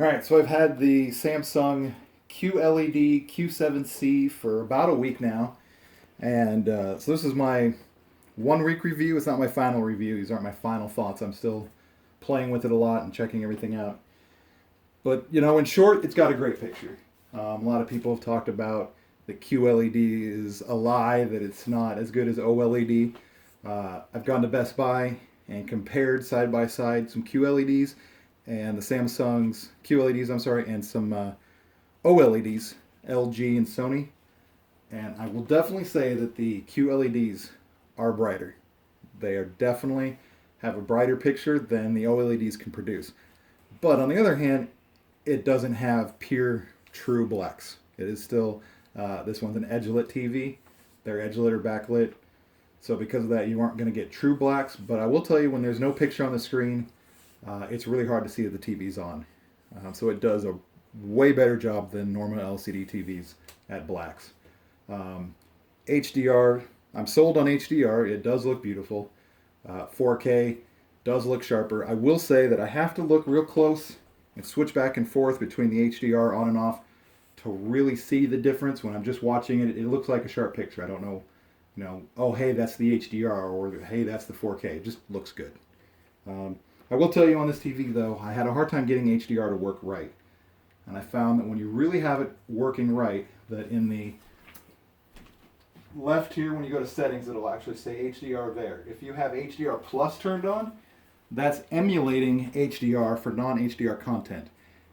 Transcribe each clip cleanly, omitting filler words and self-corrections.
All right, so I've had the Samsung QLED Q7C for about a week now, and so this is my 1 week review. It's not my final review. These aren't my final thoughts. I'm still playing with it a lot and checking everything out. But in short, it's got a great picture. A lot of people have talked about that QLED is a lie, that it's not as good as OLED. I've gone to Best Buy and compared side by side some QLEDs and the Samsung's QLEDs, I'm sorry, and some OLEDs, LG and Sony. And I will definitely say that the QLEDs are brighter. They are definitely have a brighter picture than the OLEDs can produce. But on the other hand, it doesn't have pure, true blacks. It is still, this one's an edge-lit TV. They're edge-lit or backlit. So because of that, you aren't going to get true blacks. But I will tell you, when there's no picture on the screen, it's really hard to see that the TV's on. So it does a way better job than normal LCD TVs at blacks. Um, HDR, I'm sold on HDR. It does look beautiful. 4K does look sharper. I will say that I have to look real close and switch back and forth between the HDR on and off to really see the difference. When I'm just watching it, it looks like a sharp picture. I don't know, oh, hey, that's the HDR, or hey, that's the 4K. It just looks good. I will tell you on this TV, though, I had a hard time getting HDR to work right. And I found that when you really have it working right, that in the left here, when you go to settings, it'll actually say HDR there. If you have HDR plus turned on, that's emulating HDR for non-HDR content.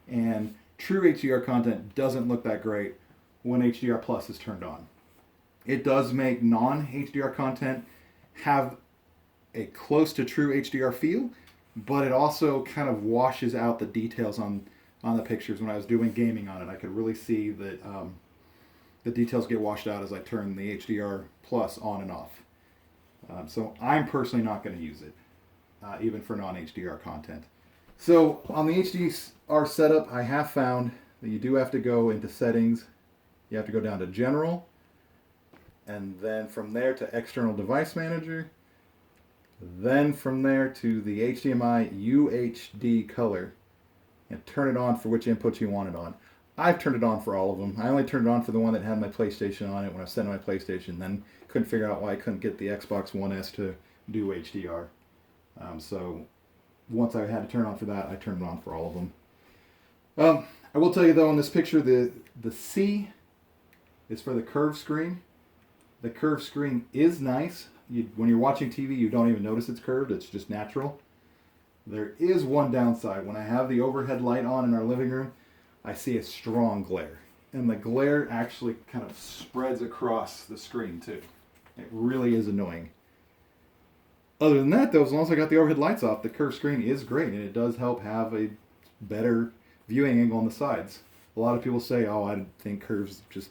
And true HDR content doesn't look that great when HDR plus is turned on. It does make non-HDR content have a close to true HDR feel, but it also kind of washes out the details on the pictures. When I was doing gaming on it, I could really see that the details get washed out as I turn the HDR plus on and off. So I'm personally not going to use it, even for non-HDR content. So on the HDR setup, I have found that you do have to go into settings. You have to go down to general, and then from there to external device manager, then from there to the HDMI UHD color, and turn it on for which input you want it on. I've turned it on for all of them. I only turned it on for the one that had my PlayStation on it when I was setting my PlayStation. Then couldn't figure out why I couldn't get the Xbox One S to do HDR. So once I had to turn it on for that, I turned it on for all of them. I will tell you though, in this picture, the C is for the curved screen. The curved screen is nice. When you're watching TV, you don't even notice it's curved. It's just natural. There is one downside. When I have the overhead light on in our living room, I see a strong glare. And the glare actually kind of spreads across the screen too. It really is annoying. Other than that though, as long as I got the overhead lights off, the curved screen is great, and it does help have a better viewing angle on the sides. A lot of people say, oh, I think curves just,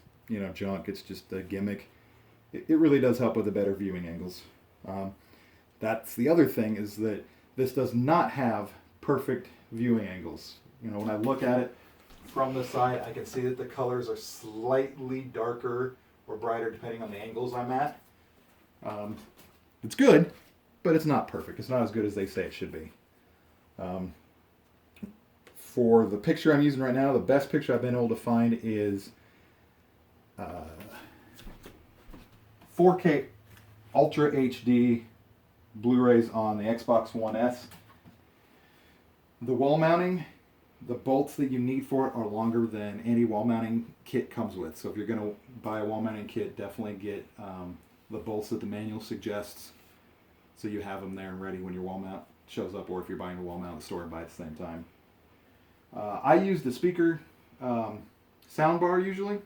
junk. It's just a gimmick. It really does help with the better viewing angles. That's the other thing, is that this does not have perfect viewing angles. When I look at it from the side, I can see that the colors are slightly darker or brighter depending on the angles I'm at. It's good, but it's not perfect. It's not as good as they say it should be. For the picture I'm using right now, the best picture I've been able to find is 4K Ultra HD Blu-rays on the Xbox One S. The wall mounting, the bolts that you need for it are longer than any wall mounting kit comes with. So if you're going to buy a wall mounting kit, definitely get the bolts that the manual suggests, so you have them there and ready when your wall mount shows up, or if you're buying a wall mount at the store and buy it at the same time. I use the speaker sound bar usually.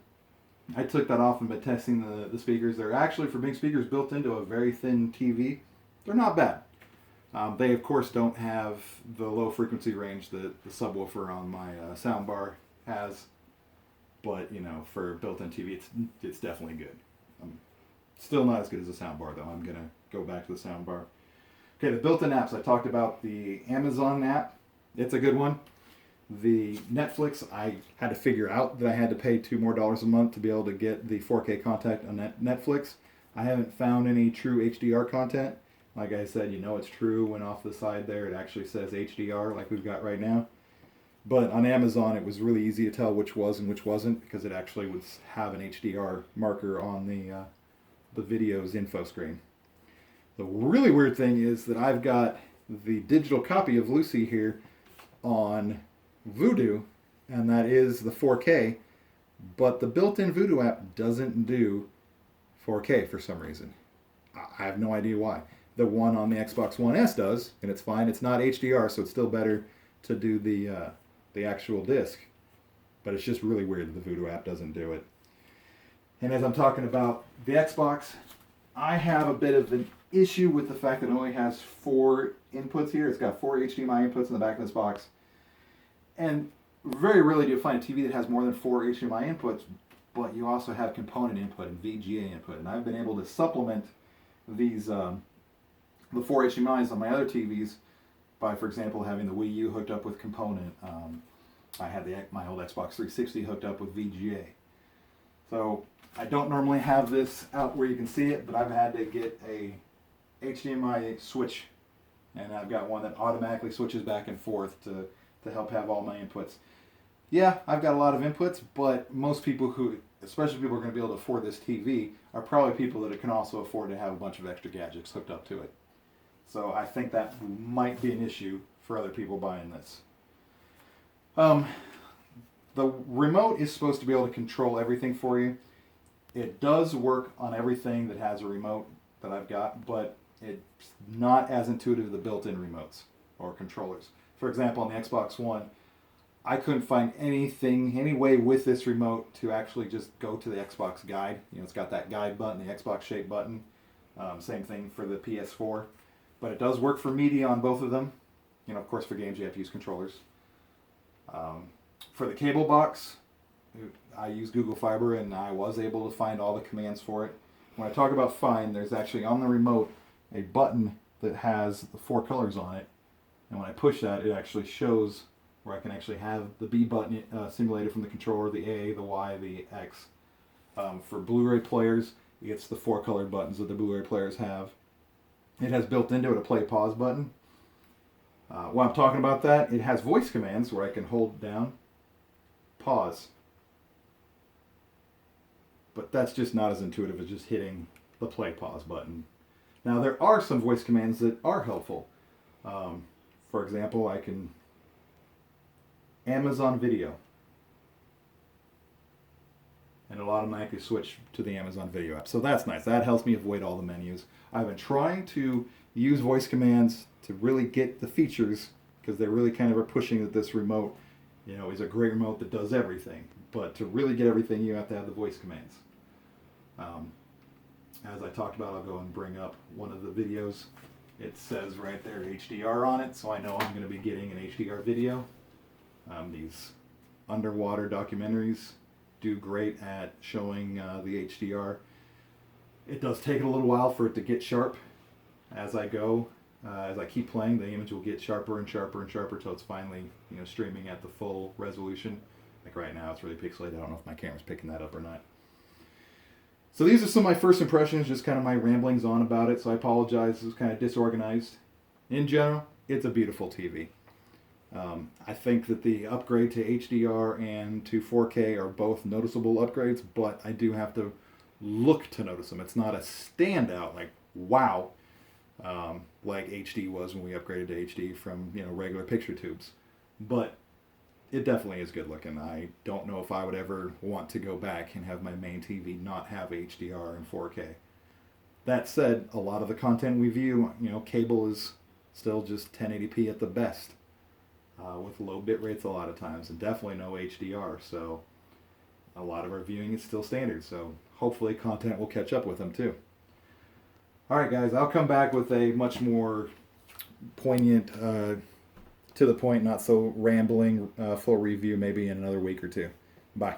I took that off and been testing the speakers. They're actually, for big speakers, built into a very thin TV. They're not bad. They, of course, don't have the low frequency range that the subwoofer on my soundbar has. But, for built-in TV, it's definitely good. Still not as good as the soundbar, though. I'm going to go back to the soundbar. Okay, the built-in apps. I talked about the Amazon app. It's a good one. The Netflix, I had to figure out that I had to pay $2 more a month to be able to get the 4K content on Netflix. I haven't found any true HDR content. Like I said, it's true when off the side there it actually says HDR like we've got right now. But on Amazon, it was really easy to tell which was and which wasn't because it actually would have an HDR marker on the video's info screen. The really weird thing is that I've got the digital copy of Lucy here on Voodoo, and that is the 4K, but the built-in Voodoo app doesn't do 4K for some reason. I have no idea why. The one on the Xbox One S does, and it's fine. It's not HDR, so it's still better to do the actual disc. But it's just really weird that the Voodoo app doesn't do it. And as I'm talking about the Xbox, I have a bit of an issue with the fact that it only has 4 inputs here. It's got 4 HDMI inputs in the back of this box. And very rarely do you find a TV that has more than 4 HDMI inputs, but you also have component input and VGA input. And I've been able to supplement these the 4 HDMIs on my other TVs by, for example, having the Wii U hooked up with component. I had my old Xbox 360 hooked up with VGA. So I don't normally have this out where you can see it, but I've had to get a HDMI switch, and I've got one that automatically switches back and forth to help have all my inputs. Yeah, I've got a lot of inputs, but most people who, especially people who are going to be able to afford this TV, are probably people that can also afford to have a bunch of extra gadgets hooked up to it. So I think that might be an issue for other people buying this. The remote is supposed to be able to control everything for you. It does work on everything that has a remote that I've got, but it's not as intuitive as the built-in remotes or controllers. For example, on the Xbox One, I couldn't find any way with this remote to actually just go to the Xbox guide. You know, it's got that guide button, the Xbox shape button. Same thing for the PS4. But it does work for media on both of them. You know, of course, for games you have to use controllers. For the cable box, I use Google Fiber, and I was able to find all the commands for it. When I talk about find, there's actually on the remote a button that has the 4 colors on it. And when I push that, it actually shows where I can actually have the B button simulated from the controller, the A, the Y, the X. For Blu-ray players, it's the 4 colored buttons that the Blu-ray players have. It has built into it a play pause button. While I'm talking about that, it has voice commands where I can hold down, pause. But that's just not as intuitive as just hitting the play pause button. Now there are some voice commands that are helpful. For example, I can Amazon Video, and it'll automatically switch to the Amazon Video app. So that's nice. That helps me avoid all the menus. I've been trying to use voice commands to really get the features, because they really kind of are pushing that this remote, you know, is a great remote that does everything. But to really get everything, you have to have the voice commands. As I talked about, I'll go and bring up one of the videos. It says right there HDR on it, so I know I'm going to be getting an HDR video. These underwater documentaries do great at showing the HDR. It does take a little while for it to get sharp as I go. As I keep playing, the image will get sharper and sharper and sharper till it's finally, you know, streaming at the full resolution. Like right now, it's really pixelated. I don't know if my camera's picking that up or not. So these are some of my first impressions, just kind of my ramblings on about it. So I apologize, it was kind of disorganized. In general, it's a beautiful TV. I think that the upgrade to HDR and to 4K are both noticeable upgrades, but I do have to look to notice them. It's not a standout, like, wow, like HD was when we upgraded to HD from, you know, regular picture tubes. But it definitely is good looking. I don't know if I would ever want to go back and have my main TV not have HDR and 4K. That said, a lot of the content we view, you know, cable is still just 1080p at the best, with low bit rates a lot of times, and definitely no HDR. So a lot of our viewing is still standard. So hopefully content will catch up with them too. All right, guys, I'll come back with a much more poignant, to the point, not so rambling, full review maybe in another week or two. Bye.